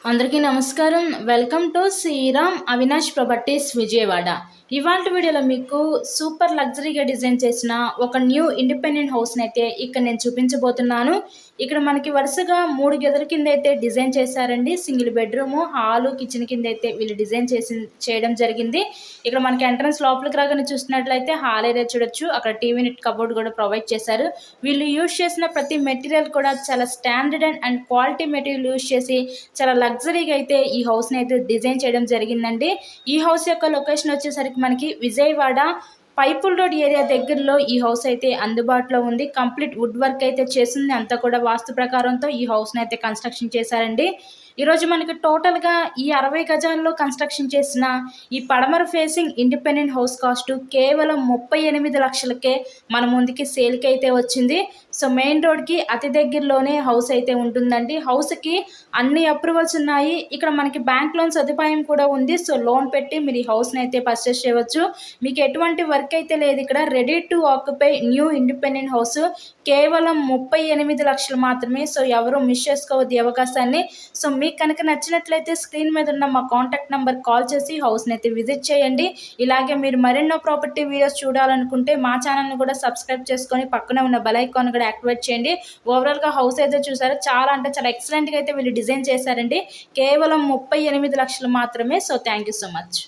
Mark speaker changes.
Speaker 1: అందరికీ నమస్కారం. Welcome to Sriram Avinash properties Vijayawada. ఇవాల్టి వీడియోలో మీకు సూపర్ లగ్జరీగా డిజైన్ చేసిన ఒక న్యూ ఇండిపెండెంట్ హౌస్ని అయితే ఇక్కడ నేను చూపించబోతున్నాను. ఇక్కడ మనకి వరుసగా 3 గదుల కింద అయితే డిజైన్ చేశారండి. సింగిల్ బెడ్రూమ్, హాలు, కిచెన్ కింద అయితే వీళ్ళు డిజైన్ చేయడం జరిగింది. ఇక్కడ మనకి ఎంట్రన్స్ లోపలికి రాగానే చూసినట్లయితే హాల్ ఏరియా చూడొచ్చు. అక్కడ టీవీ నెట్ కబోర్డ్ కూడా ప్రొవైడ్ చేశారు. వీళ్ళు యూజ్ చేసిన ప్రతి మెటీరియల్ కూడా చాలా standard and quality material use చేసి చాలా లగ్జరీగా అయితే ఈ హౌస్ని అయితే డిజైన్ చేయడం జరిగిందండి. ఈ హౌస్ యొక్క లొకేషన్ వచ్చేసరికి మనకి విజయవాడ పైపుల్ రోడ్ ఏరియా దగ్గరలో ఈ హౌస్ అయితే అందుబాటులో ఉంది. కంప్లీట్ వుడ్ వర్క్ అయితే చేసింది. అంతా కూడా వాస్తు ప్రకారంతో ఈ హౌస్ని అయితే కన్స్ట్రక్షన్ చేశారండి. ఈరోజు మనకి టోటల్గా ఈ 60 గజాల్లో కన్స్ట్రక్షన్ చేసిన ఈ పడమర ఫేసింగ్ ఇండిపెండెంట్ హౌస్ కాస్ట్ కేవలం 38 లక్షలకే మన ముందుకి సేల్కి అయితే వచ్చింది. సో మెయిన్ రోడ్కి అతి దగ్గరలోనే హౌస్ అయితే ఉంటుందండి. హౌస్కి అన్ని అప్రూవల్స్ ఉన్నాయి. ఇక్కడ మనకి బ్యాంక్ లోన్ సదుపాయం కూడా ఉంది. సో లోన్ పెట్టి మీరు ఈ హౌస్ని అయితే పర్చేస్ చేయవచ్చు. మీకు ఎటువంటి వర్క్ అయితే లేదు. ఇక్కడ ready to occupy new independent house కేవలం 38 లక్షలు మాత్రమే. సో ఎవరు మిస్ చేసుకోవద్దు ఈ అవకాశాన్ని. సో మీకు కనుక నచ్చినట్లయితే స్క్రీన్ మీద ఉన్న మా కాంటాక్ట్ నెంబర్ కాల్ చేసి హౌస్ని అయితే విజిట్ చేయండి. ఇలాగే మీరు మరెన్నో ప్రాపర్టీ వీడియోస్ చూడాలనుకుంటే మా ఛానల్ని కూడా సబ్స్క్రైబ్ చేసుకొని పక్కనే ఉన్న బెల్ ఐకాన్ కూడా యాక్టివేట్ చేయండి. ఓవరాల్గా హౌస్ అయితే చూసారు, చాలా అంటే చాలా ఎక్సలెంట్గా అయితే వీళ్ళు డిజైన్ చేశారండి. కేవలం 38 లక్షలు మాత్రమే. So thank you so much.